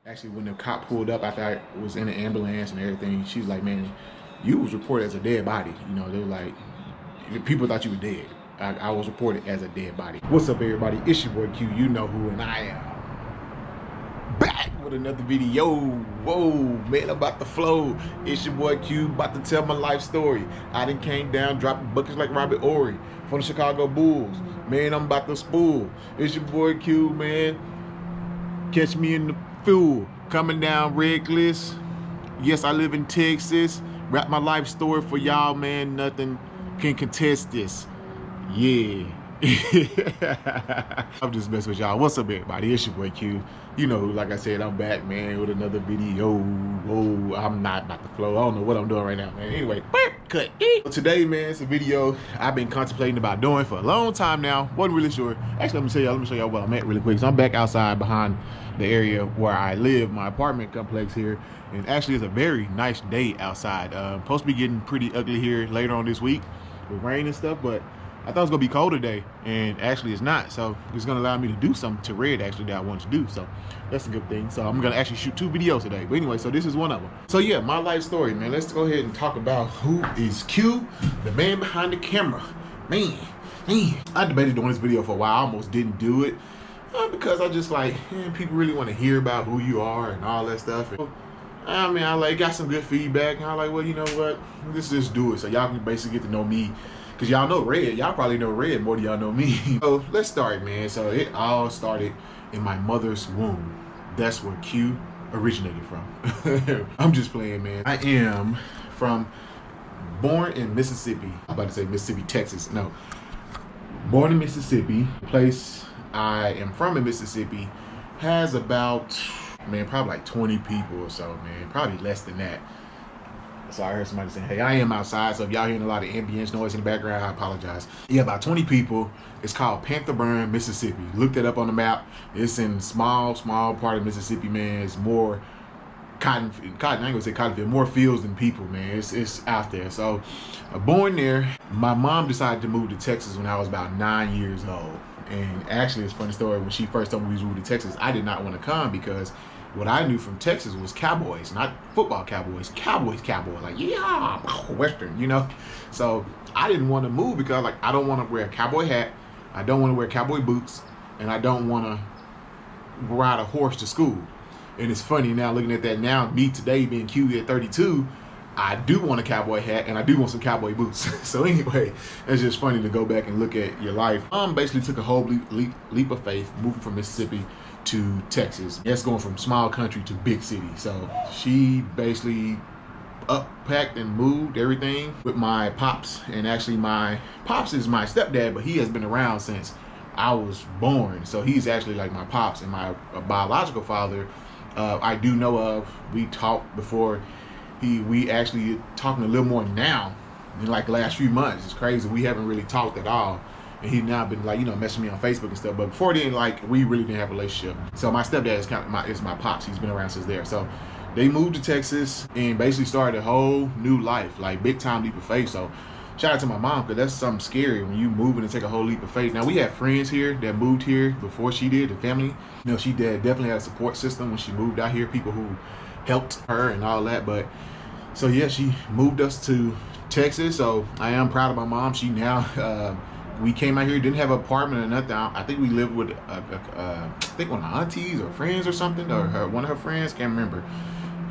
Actually, when the cop pulled up after I was in the ambulance and everything, she was like, man, you was reported as a dead body. You know, they were like, people thought you were dead. I was reported as a dead body. What's up, everybody? It's your boy Q. You know who, and I am back with another video. Whoa, man, I'm about to flow. It's your boy Q, about to tell my life story. I done came down, dropping buckets like Robert Horry from the Chicago Bulls. Man, I'm about to spool. It's your boy Q, man. Catch me in the fuel, coming down Reckless. Yes, I live in Texas. Rap my life story for y'all, man. Nothing can contest this. Yeah. I'm just messing with y'all. What's up, everybody? It's your boy Q. You know, like I said, I'm back, man, with another video. Whoa, I'm not about to flow. I don't know what I'm doing right now, man. Anyway, cut. So today, man, it's a video I've been contemplating about doing for a long time now. Wasn't really sure. Actually, let me show y'all what I'm at really quick. So I'm back outside behind the area where I live, my apartment complex here. And actually, it's a very nice day outside. Supposed to be getting pretty ugly here later on this week with rain and stuff, but I thought it was gonna be cold today, and actually it's not. So it's gonna allow me to do something to Red actually that I want to do. So that's a good thing. So I'm gonna actually shoot 2 videos today. But anyway, so this is one of them. So yeah, my life story, man. Let's go ahead and talk about who is Q, the man behind the camera. Man. I debated doing this video for a while. I almost didn't do it because I just like, man, people really want to hear about who you are and all that stuff. And, I mean, I like got some good feedback, and I like, well, you know what? Let's just do it so y'all can basically get to know me. Cause y'all know Red, y'all probably know Red more than y'all know me. So let's start, man. So it all started in my mother's womb. That's where Q originated from. I'm just playing, man. I am born in Mississippi. I'm about to say Mississippi, Texas. No, born in Mississippi. The place I am from in Mississippi has about, man, probably like 20 people or so, man. Probably less than that. So I heard somebody saying, hey, I am outside, so if y'all hearing a lot of ambience noise in the background, I apologize. Yeah, about 20 people. It's called Panther Burn, Mississippi. Look that up on the map. It's in small part of Mississippi, man. It's more cotton, I ain't gonna say cotton field, more fields than people, man. It's out there. So born there. My mom decided to move to Texas when I was about 9 years old. And actually, it's a funny story. When she first told me we was moving to Texas, I did not want to come because what I knew from Texas was cowboys, not football cowboys, cowboys, like, yeah, Western, you know? So I didn't want to move because like, I don't want to wear a cowboy hat. I don't want to wear cowboy boots, and I don't want to ride a horse to school. And it's funny now looking at that now, me today being Q at 32, I do want a cowboy hat and I do want some cowboy boots. So anyway, it's just funny to go back and look at your life. Basically took a whole leap of faith, moving from Mississippi to Texas. That's going from small country to big city. So she basically packed and moved everything with my pops. And actually my pops is my stepdad, but he has been around since I was born. So he's actually like my pops, and my biological father, I do know of. We talked before. We actually talking a little more now in like the last few months. It's crazy. We haven't really talked at all. And he now been like, you know, messaging me on Facebook and stuff. But before then, like, we really didn't have a relationship. So my stepdad is my pops. He's been around since there. So they moved to Texas and basically started a whole new life, like big time leap of faith. So shout out to my mom, because that's something scary when you move and take a whole leap of faith. Now we have friends here that moved here before she did, the family. You know, she definitely had a support system when she moved out here, people who helped her and all that. But so yeah, she moved us to Texas. So I am proud of my mom. She now we came out here, didn't have an apartment or nothing. I think we lived with I think one of my aunties or friends or something, or one of her friends, can't remember.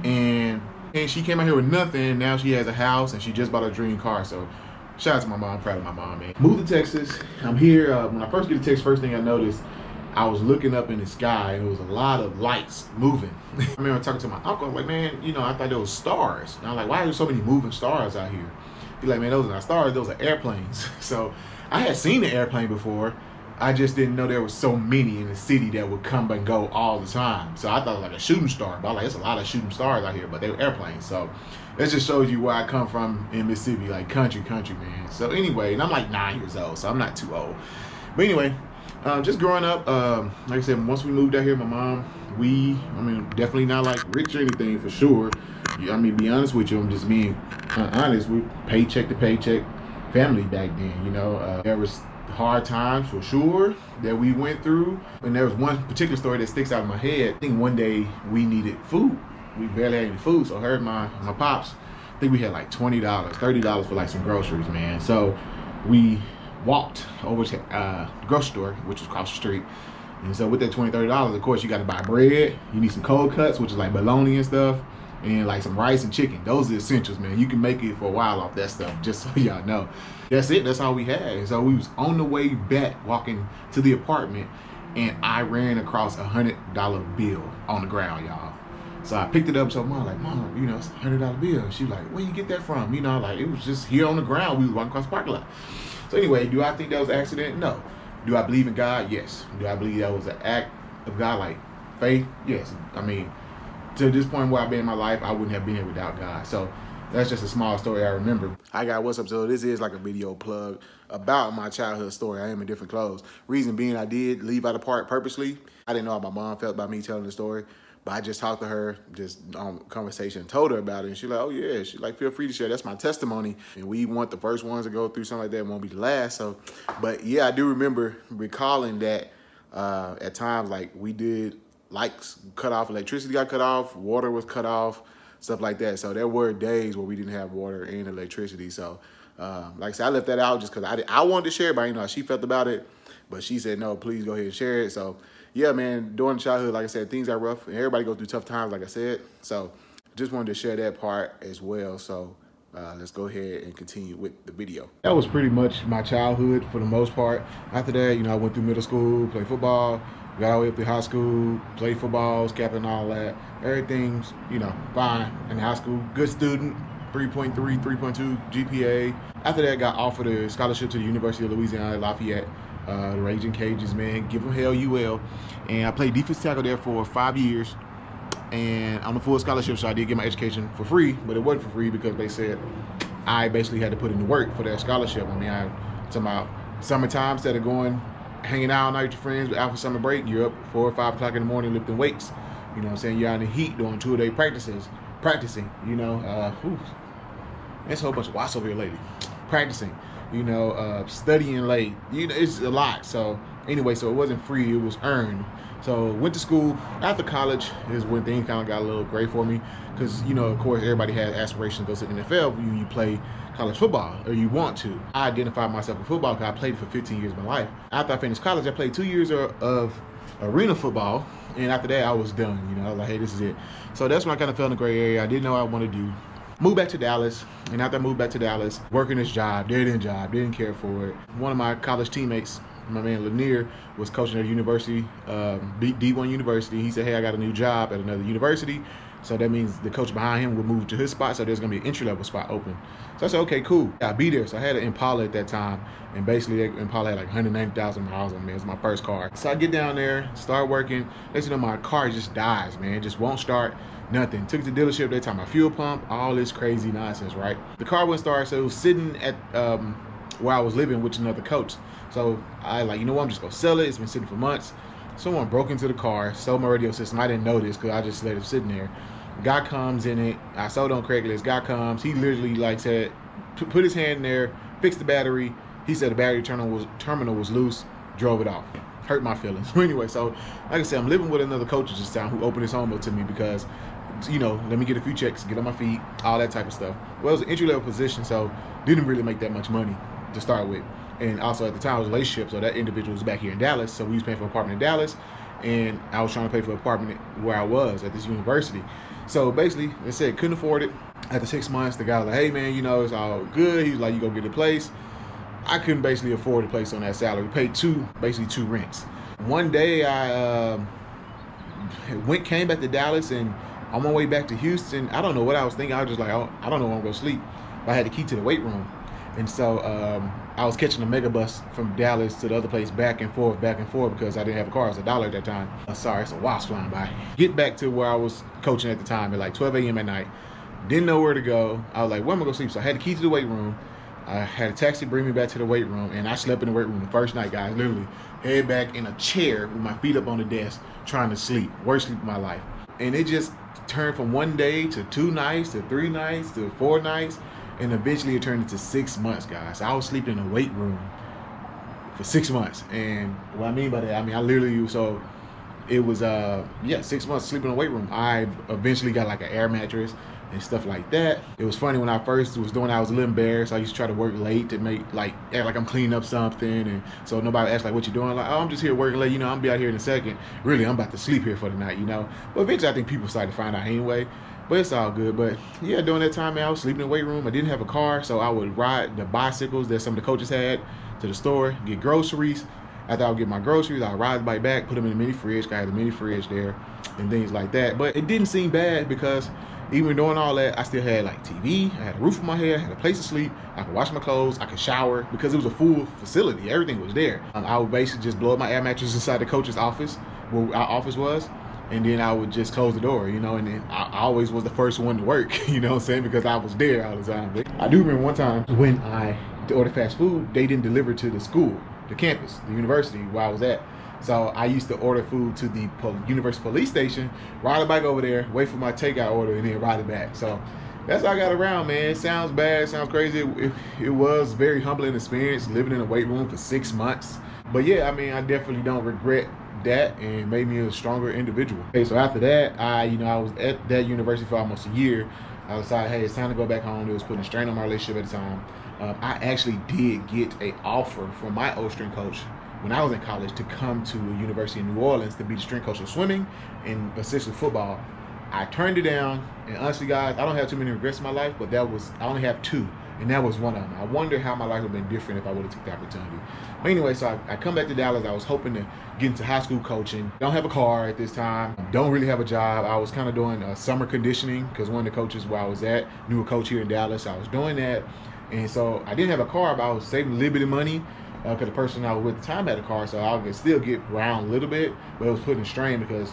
And she came out here with nothing. Now she has a house and she just bought a dream car. So shout out to my mom. I'm proud of my mom, man. Moved to Texas. I'm here. When I first get to Texas, first thing I noticed, I was looking up in the sky and there was a lot of lights moving. I remember talking to my uncle, I was like, man, you know, I thought there was stars. And I'm like, why are there so many moving stars out here? He's like, man, those are not stars, those are airplanes. So I had seen the airplane before. I just didn't know there was so many in the city that would come and go all the time. So I thought it was like a shooting star, but I was like, there's a lot of shooting stars out here, but they were airplanes. So that just shows you where I come from in Mississippi, like country, man. So anyway, and I'm like 9 years old, so I'm not too old. But anyway, just growing up, like I said, once we moved out here, my mom, I mean, definitely not like rich or anything for sure. I mean, be honest with you, I'm just being honest. We paycheck to paycheck family back then, you know. There was hard times for sure that we went through. And there was one particular story that sticks out in my head. I think one day we needed food. We barely had any food, so I heard my pops, I think we had like $20, $30 for like some groceries, man. So we walked over to the grocery store, which was across the street. And so with that $20, $30, of course, you got to buy bread. You need some cold cuts, which is like bologna and stuff, and like some rice and chicken. Those are the essentials, man. You can make it for a while off that stuff, just so y'all know. That's it. That's all we had. And so we was on the way back, walking to the apartment, and I ran across $100 bill on the ground, y'all. So I picked it up. So Mom, like, Mom, you know, it's a $100 bill. She was like, where you get that from? You know, like, it was just here on the ground. We was walking across the parking lot. So anyway, do I think that was an accident? No. Do I believe in God? Yes. Do I believe that was an act of God, like faith? Yes. I mean, to this point where I've been in my life, I wouldn't have been here without God. So that's just a small story I remember. Hi guys, what's up? So this is like a video plug about my childhood story. I am in different clothes. Reason being, I did leave out a part purposely. I didn't know how my mom felt about me telling the story, but I just talked to her, just on conversation, told her about it, and she's like, oh yeah, she's like, feel free to share. That's my testimony, and we want the first ones to go through something like that. It won't be the last. So, but yeah, I do remember recalling that at times, like, we did lights cut off, electricity got cut off, water was cut off, stuff like that. So there were days where we didn't have water and electricity. So like I said, I left that out just because I wanted to share it, but you know how she felt about it. But she said, no, please go ahead and share it. So yeah, man, during childhood, like I said, things got rough, and everybody goes through tough times, like I said. So just wanted to share that part as well. So let's go ahead and continue with the video. That was pretty much my childhood for the most part. After that, you know, I went through middle school, played football, got all the way up through high school, played football, captain, all that. Everything's, you know, fine in high school. Good student, 3.3, 3.2 GPA. After that, got offered a scholarship to the University of Louisiana at Lafayette. The Raging Cajuns, man, give them hell you will. And I played defensive tackle there for 5 years. And I'm a full scholarship, so I did get my education for free, but it wasn't for free because they said I basically had to put in the work for that scholarship. I mean, I'm talking about summertime, instead of going, hanging out all night with your friends after summer break, you're up 4 or 5 o'clock in the morning lifting weights. You know what I'm saying? You're out in the heat doing 2-a-day practicing, you know. There's a whole bunch of watts over here lately. Practicing, you know, studying late. You know, it's a lot. So anyway, so it wasn't free, it was earned. So went to school. After college is when things kind of got a little gray for me because, you know, of course, everybody has aspirations to go to the NFL. You play college football, or you want to. I identified myself with football because I played for 15 years of my life. After I finished college, I played 2 years of arena football, and after that, I was done. You know, I was like, hey, this is it. So that's when I kind of fell in the gray area. I didn't know what I wanted to do. Moved back to Dallas, and after I moved back to Dallas, working this job, didn't care for it. One of my college teammates, my man Lanier, was coaching at a university, D1 University. He said, hey, I got a new job at another university. So that means the coach behind him will move to his spot, so there's gonna be an entry-level spot open. So I said, okay, cool, I'll be there. So I had an Impala at that time, and basically Impala had like 190,000 miles on me. It was my first car. So I get down there, start working. Next thing you know, my car just dies, man. It just won't start, nothing. Took it to the dealership, they time my fuel pump, all this crazy nonsense, right? The car wouldn't start, so it was sitting at where I was living with another coach. So I like, you know what, I'm just gonna sell it. It's been sitting for months. Someone broke into the car, sold my radio system. I didn't know this because I just let it sitting there. Guy comes in it. I sold on Craigslist. Guy comes. He literally like said, put his hand in there, fixed the battery. He said the battery terminal was loose. Drove it off. Hurt my feelings. Anyway, so like I said, I'm living with another coach at this time who opened his home up to me because, you know, let me get a few checks, get on my feet, all that type of stuff. Well, it was an entry-level position, so didn't really make that much money to start with. And also at the time it was a relationship, so that individual was back here in Dallas, so we was paying for an apartment in Dallas, and I was trying to pay for an apartment where I was at this university. So basically, they said couldn't afford it. After 6 months, the guy was like, hey man, you know, it's all good. He was like, you go get a place. I couldn't basically afford a place on that salary. We paid basically two rents. One day I came back to Dallas, and on my way back to Houston, I don't know what I was thinking. I was just like, oh, I don't know where I'm gonna sleep. But I had the key to the weight room. And so I was catching a mega bus from Dallas to the other place back and forth because I didn't have a car. It was $1 at that time. Sorry, it's a wasp flying by. Get back to where I was coaching at the time at like 12 a.m. at night. Didn't know where to go. I was like, where am I gonna sleep? So I had the key to the weight room. I had a taxi bring me back to the weight room, and I slept in the weight room the first night, guys. Literally, head back in a chair with my feet up on the desk, trying to sleep. Worst sleep of my life. And it just turned from 1 day to 2 nights to 3 nights to 4 nights. And eventually it turned into 6 months, guys. I was sleeping in a weight room for 6 months. And what I mean by that, I mean, I literally, so it was, yeah, 6 months sleeping in the weight room. I eventually got like an air mattress and stuff like that. It was funny when I first was doing it, I was a little embarrassed. I used to try to work late to make, like, act like I'm cleaning up something. And so nobody asked like, what you doing? Like, oh, I'm just here working late. You know, I'm be out here in a second. Really, I'm about to sleep here for the night, you know? But eventually I think people started to find out anyway. But it's all good. But yeah, during that time, man, I was sleeping in the weight room. I didn't have a car, so I would ride the bicycles that some of the coaches had to the store, get groceries. After I would get my groceries, I'd ride the bike back, put them in the mini fridge. I had a mini fridge there and things like that. But it didn't seem bad because even doing all that, I still had like TV, I had a roof on my head, I had a place to sleep, I could wash my clothes, I could shower because it was a full facility. Everything was there. I would basically just blow up my air mattress inside the coach's office, where our office was, and then I would just close the door, you know, and then I always was the first one to work, you know what I'm saying, because I was there all the time. I do remember one time when I ordered fast food, they didn't deliver to the school, the campus, the university where I was at. So I used to order food to the university police station, ride a bike over there, wait for my takeout order, and then ride it back. So that's how I got around, man. It sounds bad, sounds crazy. It was a very humbling experience living in a weight room for 6 months. But yeah, I mean, I definitely don't regret that, and made me a stronger individual. Okay, so after that, I was at that university for almost a year. I decided, hey, it's time to go back home. It was putting a strain on my relationship at the time. I actually did get an offer from my old strength coach when I was in college to come to a university in New Orleans to be the strength coach of swimming and essentially football. I turned it down, and honestly, guys, I don't have too many regrets in my life, but I only have 2, and that was one of them. I wonder how my life would have been different if I would have took the opportunity. But anyway, so I come back to Dallas. I was hoping to get into high school coaching. Don't have a car at this time. Don't really have a job. I was kind of doing summer conditioning because one of the coaches where I was at knew a coach here in Dallas. I was doing that, and so I didn't have a car, but I was saving a little bit of money because the person I was with at the time had a car, so I could still get around a little bit, but it was putting a strain because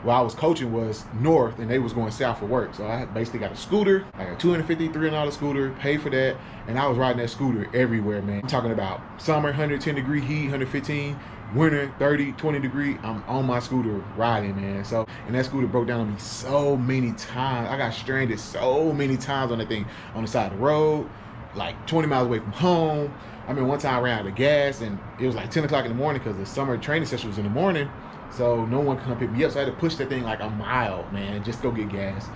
where I was coaching was north and they was going south for work. So I basically got a scooter, like a $250, $300 scooter, paid for that, and I was riding that scooter everywhere, man. I'm talking about summer, 110-degree heat, 115, winter, 30, 20 degree, I'm on my scooter riding, man. So, and that scooter broke down on me so many times. I got stranded so many times on that thing, on the side of the road, like 20 miles away from home. I mean, one time I ran out of gas and it was like 10 o'clock in the morning because the summer training session was in the morning. So no one could come pick me up. So I had to push that thing like a mile, man, just to go get gas.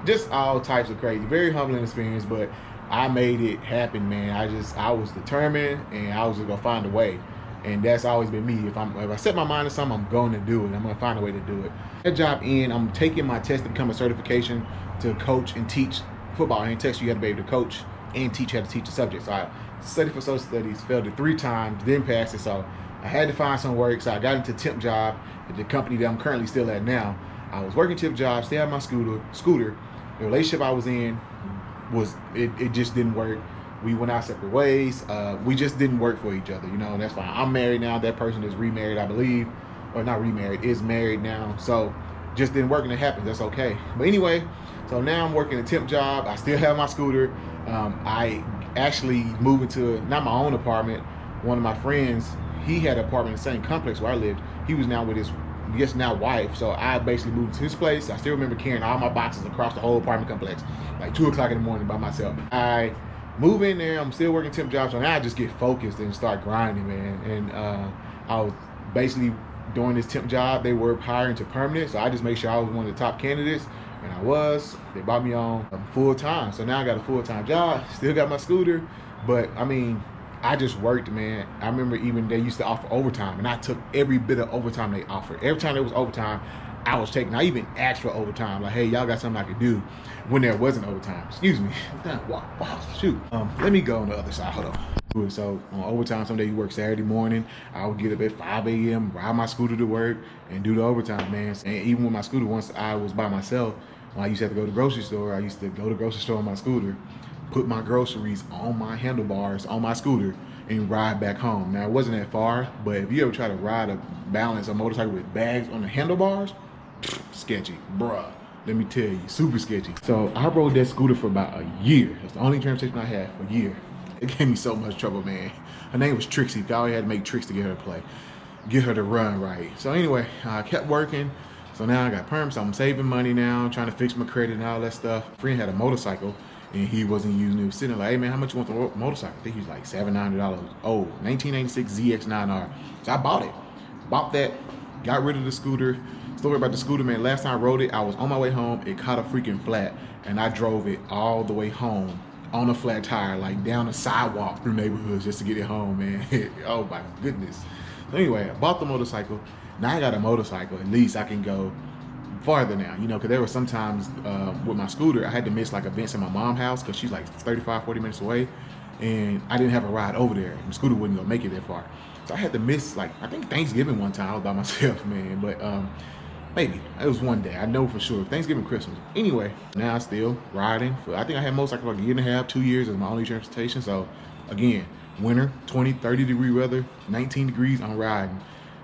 Just all types of crazy. Very humbling experience, but I made it happen, man. I was determined and I was just gonna find a way. And that's always been me. If I set my mind to something, I'm going to do it. I'm gonna find a way to do it. That job in, I'm taking my test to become a certification to coach and teach football. In Texas, you have to be able to coach and teach how to teach the subject. So I studied for social studies, failed it 3 times, didn't pass it. So I had to find some work. So I got into a temp job at the company that I'm currently still at now. I was working temp job, still had my scooter. The relationship I was in was, it just didn't work. We went our separate ways. We just didn't work for each other, you know, and that's fine. I'm married now. That person is remarried, I believe. Or not remarried, is married now. So just didn't work and it happens. That's okay. But anyway, so now I'm working a temp job. I still have my scooter. I actually moved into, not my own apartment. One of my friends, he had an apartment in the same complex where I lived. He was now with his, I guess now wife. So I basically moved to his place. I still remember carrying all my boxes across the whole apartment complex, like 2 o'clock in the morning by myself. I move in there. I'm still working temp jobs. So now I just get focused and start grinding, man. And I was basically doing this temp job. They were hiring to permanent. So I just made sure I was one of the top candidates. And I was. They brought me on full time. So now I got a full-time job. Still got my scooter. But I mean, I just worked, man. I remember even they used to offer overtime, and I took every bit of overtime they offered. Every time there was overtime, I was taking. I even asked for overtime, like, hey, y'all got something I could do when there wasn't overtime. Excuse me. Wow, shoot. Let me go on the other side. Hold on. So on overtime, someday you work Saturday morning. I would get up at 5 a.m., ride my scooter to work, and do the overtime, man. And even with my scooter, once I was by myself, when I used to have to go to the grocery store, I used to go to the grocery store on my scooter, put my groceries on my handlebars on my scooter, and ride back home. Now, it wasn't that far, but if you ever try to ride a motorcycle with bags on the handlebars, sketchy, bruh. Let me tell you, super sketchy. So I rode that scooter for about a year. That's the only transportation I had for a year. It gave me so much trouble, man. Her name was Trixie. I always had to make tricks to get her to play, get her to run right. So anyway, I kept working. So now I got perms. So I'm saving money now, trying to fix my credit and all that stuff. A friend had a motorcycle, and he wasn't using it. He was sitting there like, hey man, how much you want the motorcycle? I think he was like $700. Oh, 1986 ZX9R. So I bought it. Bought that, got rid of the scooter. Story about the scooter, man, last time I rode it, I was on my way home, it caught a freaking flat, and I drove it all the way home on a flat tire, like down the sidewalk through neighborhoods just to get it home, man. Oh my goodness. So anyway, I bought the motorcycle. Now I got a motorcycle, at least I can go farther now, you know, because there were sometimes with my scooter, I had to miss like events in my mom's house because she's like 35, 40 minutes away, and I didn't have a ride over there. The scooter wouldn't go make it that far. So I had to miss, like, I think Thanksgiving one time I was by myself, man, but maybe it was one day, I know for sure, Thanksgiving, Christmas. Anyway, now I'm still riding for, I think I had motorcycle for like a year and a half, 2 years as my only transportation. So again, winter, 20, 30 degree weather, 19 degrees, I'm riding.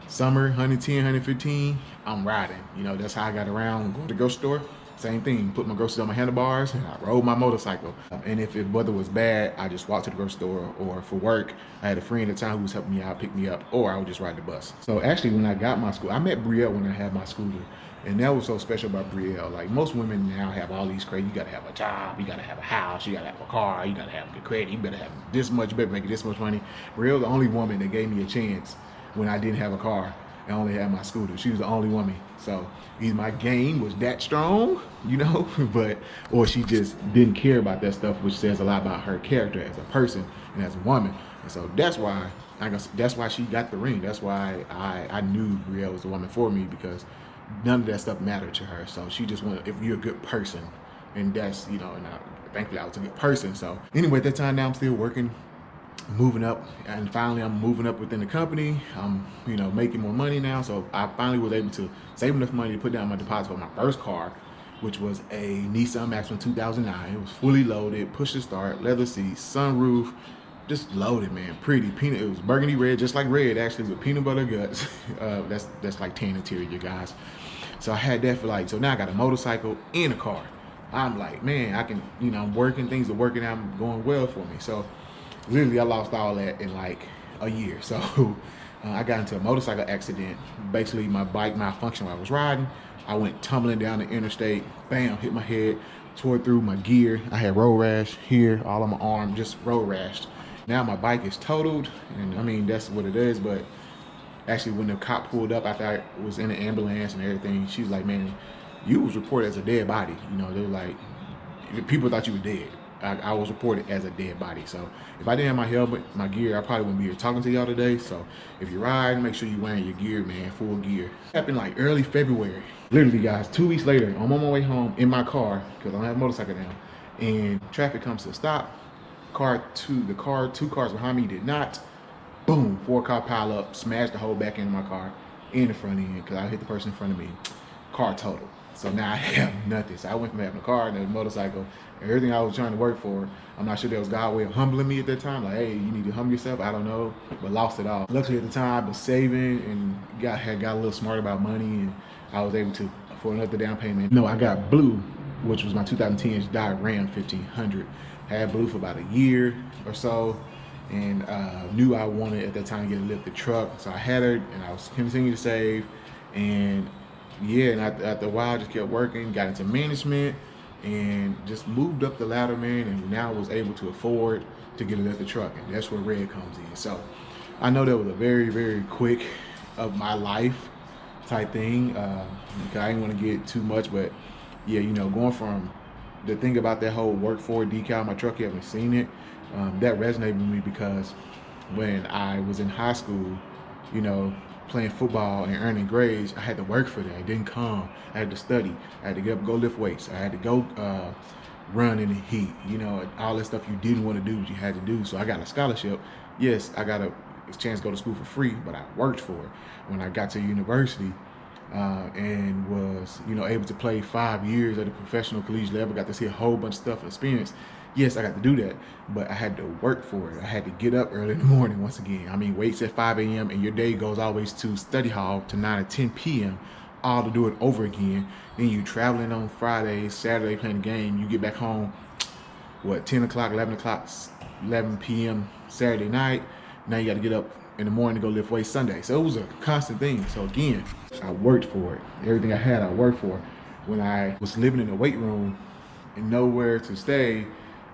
Summer, 110, 115, I'm riding. You know, that's how I got around. Going to the grocery store, same thing. Put my groceries on my handlebars and I rode my motorcycle. And if the weather was bad, I just walked to the grocery store, or for work, I had a friend at the time who was helping me out, pick me up, or I would just ride the bus. So actually, when I got my scooter, I met Brielle when I had my scooter. And that was so special about Brielle. Like, most women now have all these crazy, you gotta have a job, you gotta have a house, you gotta have a car, you gotta have good credit, you better have this much, you better make this much money. Brielle's the only woman that gave me a chance when I didn't have a car and only had my scooter. She was the only woman. So either my game was that strong, you know, or she just didn't care about that stuff, which says a lot about her character as a person and as a woman. And so that's why she got the ring. That's why I knew Brielle was the woman for me, because none of that stuff mattered to her. So she just wanted, if you're a good person, and that's, you know, and thankfully I was a good person. So anyway, at that time, now I'm still working, moving up, and finally I'm moving up within the company. I'm, you know, making more money now. So I finally was able to save enough money to put down my deposit for my first car, which was a Nissan Maxima 2009. It was fully loaded, push to start, leather seats, sunroof, just loaded, man. Pretty peanut. It was burgundy red, just like red actually, with peanut butter guts. That's like tan interior, guys. So I had that for like, so now I got a motorcycle and a car. I'm like, man, I can, you know, I'm working, things are working out, going well for me. So literally I lost all that in like a year. So I got into a motorcycle accident. Basically my bike malfunctioned while I was riding. I went tumbling down the interstate, bam, hit my head, tore through my gear. I had road rash here, all on my arm, just road rashed. Now my bike is totaled, and I mean, that's what it is. But actually, when the cop pulled up after I was in the ambulance and everything, she was like, man, you was reported as a dead body. You know, they were like, people thought you were dead. I was reported as a dead body. So if I didn't have my helmet, my gear, I probably wouldn't be here talking to y'all today. So if you're riding, make sure you're wearing your gear, man, full gear. It happened like early February. Literally, guys, 2 weeks later, I'm on my way home in my car, because I don't have a motorcycle now, and traffic comes to a stop. Two cars behind me did not. Boom, 4-car pile up, smashed the whole back end of my car in the front end, because I hit the person in front of me. Car total. So now I have nothing. So I went from having a car and a motorcycle, and everything I was trying to work for. I'm not sure that was God's way of humbling me at that time. Like, hey, you need to humble yourself. I don't know, but lost it all. Luckily at the time, I was saving and got a little smart about money, and I was able to afford another down payment. No, I got blue, which was my 2010 Dodge Ram 1500. Had blue for about a year or so, and knew I wanted at that time to get a lifted truck. So I had her, and I was continuing to save, and yeah, and after a while, I just kept working, got into management, and just moved up the ladder, man, and now I was able to afford to get a lifted truck, and that's where Red comes in. So I know that was a very, very quick of my life type thing, because I didn't want to get too much, but yeah, you know, going from the thing about that whole work for decal on my truck, you haven't seen it, that resonated with me, because when I was in high school, you know, playing football and earning grades, I had to work for that. It didn't come. I had to study. I had to get up, go lift weights. I had to go run in the heat. You know, all that stuff you didn't want to do, but you had to do. So I got a scholarship. Yes, I got a chance to go to school for free, but I worked for it. When I got to university, and was, you know, able to play 5 years at a professional collegiate level, got to see a whole bunch of stuff and experience. Yes, I got to do that, but I had to work for it. I had to get up early in the morning once again. I mean, weights at 5 a.m. and your day goes always to study hall to 9 or 10 p.m. all to do it over again. Then you traveling on Friday, Saturday playing the game. You get back home, what, 10 o'clock, 11 o'clock, 11 p.m. Saturday night. Now you got to get up in the morning to go lift weights Sunday. So it was a constant thing. So again, I worked for it. Everything I had, I worked for. When I was living in the weight room and nowhere to stay,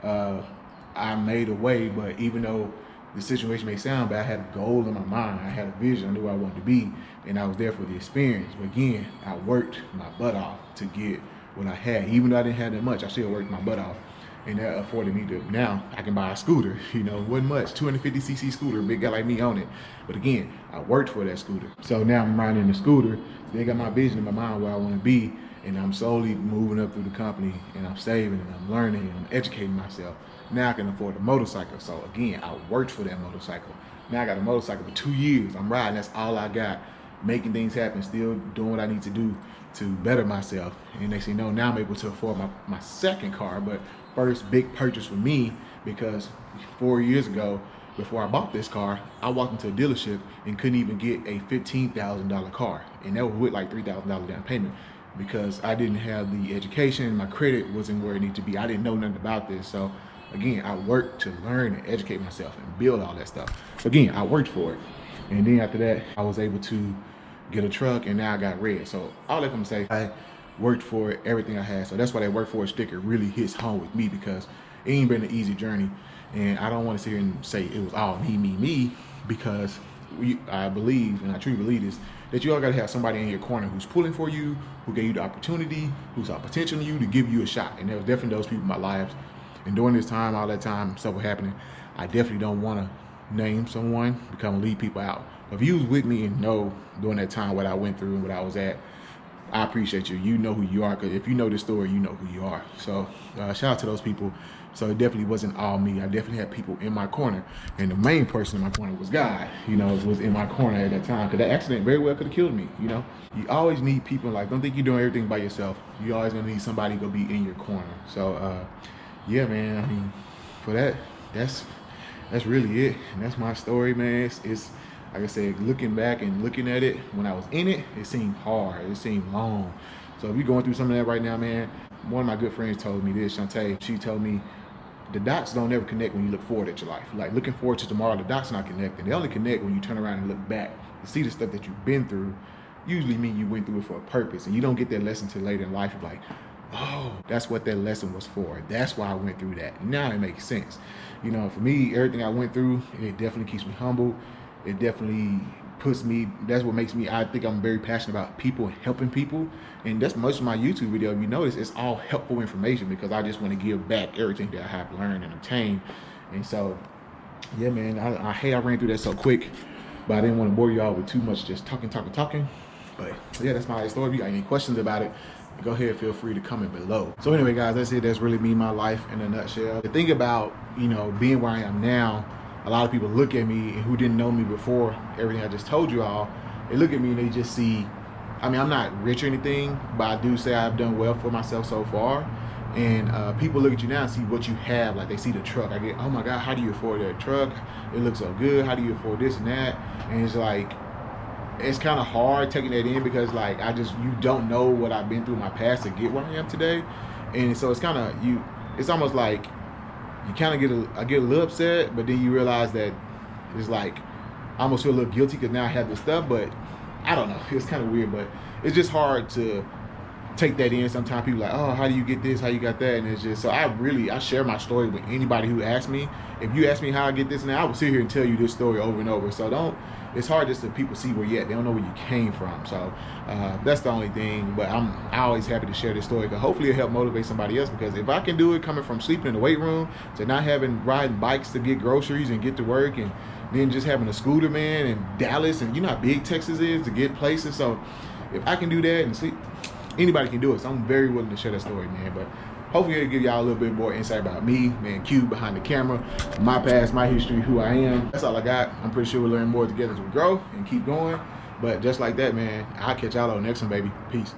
I made a way. But even though the situation may sound bad, I had a goal in my mind. I had a vision. I knew where I wanted to be, and I was there for the experience. But again, I worked my butt off to get what I had. Even though I didn't have that much, I still worked my butt off. And that afforded me to, now I can buy a scooter, you know, wasn't much, 250cc scooter, big guy like me on it. But again, I worked for that scooter. So now I'm riding the scooter, they got my vision in my mind where I want to be, and I'm slowly moving up through the company, and I'm saving, and I'm learning, and I'm educating myself. Now I can afford a motorcycle. So again, I worked for that motorcycle. Now I got a motorcycle for 2 years. I'm riding, that's all I got. Making things happen, still doing what I need to do to better myself. And next thing you know, now I'm able to afford my second car, but first big purchase for me, because 4 years ago, before I bought this car, I walked into a dealership and couldn't even get a $15,000 car. And that was with like $3,000 down payment, because I didn't have the education, my credit wasn't where it needed to be. I didn't know nothing about this. So again, I worked to learn and educate myself and build all that stuff. So again, I worked for it. And then after that, I was able to get a truck, and now I got red. So all that I'm saying, I worked for everything I had. So that's why that work for it sticker really hits home with me, because it ain't been an easy journey. And I don't want to sit here and say it was all me, because I believe, and I truly believe this, that you all got to have somebody in your corner who's pulling for you, who gave you the opportunity, who saw potential in you to give you a shot. And there was definitely those people in my lives. And during this time, all that time, stuff was happening, I definitely don't want to name someone, become lead people out. But if you was with me and know during that time what I went through and what I was at, I appreciate you. You know who you are, because if you know this story, you know who you are. So shout out to those people. So it definitely wasn't all me. I definitely had people in my corner, and the main person in my corner was God. You know, was in my corner at that time, because that accident very well could have killed me. You know, you always need people. Like, don't think you're doing everything by yourself. You always gonna need somebody to be in your corner. So yeah, man. I mean, for that, that's really it, and that's my story, man. It's like I said, looking back and looking at it, when I was in it, it seemed hard, it seemed long. So if you're going through some of that right now, man, one of my good friends told me this, Shantae. She told me, the dots don't ever connect when you look forward at your life. Like, looking forward to tomorrow, the dots not connecting. They only connect when you turn around and look back and see the stuff that you've been through. Usually mean you went through it for a purpose, and you don't get that lesson till later in life. You're like, oh, that's what that lesson was for. That's why I went through that. Now it makes sense. You know, for me, everything I went through, it definitely keeps me humble. It definitely puts me, that's what makes me, I think I'm very passionate about people and helping people. And that's most of my YouTube video. If you notice, it's all helpful information, because I just want to give back everything that I have learned and obtained. And so, yeah, man, I hate I ran through that so quick, but I didn't want to bore y'all with too much just talking. But yeah, that's my story. If you got any questions about it, go ahead, feel free to comment below. So anyway, guys, that's it. That's really me, my life in a nutshell. The thing about, you know, being where I am now, a lot of people look at me who didn't know me before everything I just told you all. They look at me and they just see, I mean, I'm not rich or anything, but I do say I've done well for myself so far. And people look at you now and see what you have. Like, they see the truck. I get, oh my God, how do you afford that truck? It looks so good. How do you afford this and that? And it's like, it's kind of hard taking that in, because like, you don't know what I've been through in my past to get where I am today. And so it's kind of, it's almost like, you kind of I get a little upset, but then you realize that it's like, I almost feel a little guilty because now I have this stuff, but I don't know, it's kind of weird. But it's just hard to take that in. Sometimes people are like, oh, how do you get this, how you got that? And it's just, so I share my story with anybody who asks me. If you ask me how I get this now, I will sit here and tell you this story over and over. So it's hard just that people see where you're at. They don't know where you came from. So that's the only thing. But I'm always happy to share this story, because hopefully it'll help motivate somebody else. Because if I can do it, coming from sleeping in the weight room to not riding bikes to get groceries and get to work, and then just having a scooter, man, in Dallas, and you know how big Texas is to get places. So if I can do that and sleep, anybody can do it. So I'm very willing to share that story, man. But hopefully it'll give y'all a little bit more insight about me, man, Q behind the camera, my past, my history, who I am. That's all I got. I'm pretty sure we'll learn more together as we grow and keep going. But just like that, man, I'll catch y'all on the next one, baby. Peace.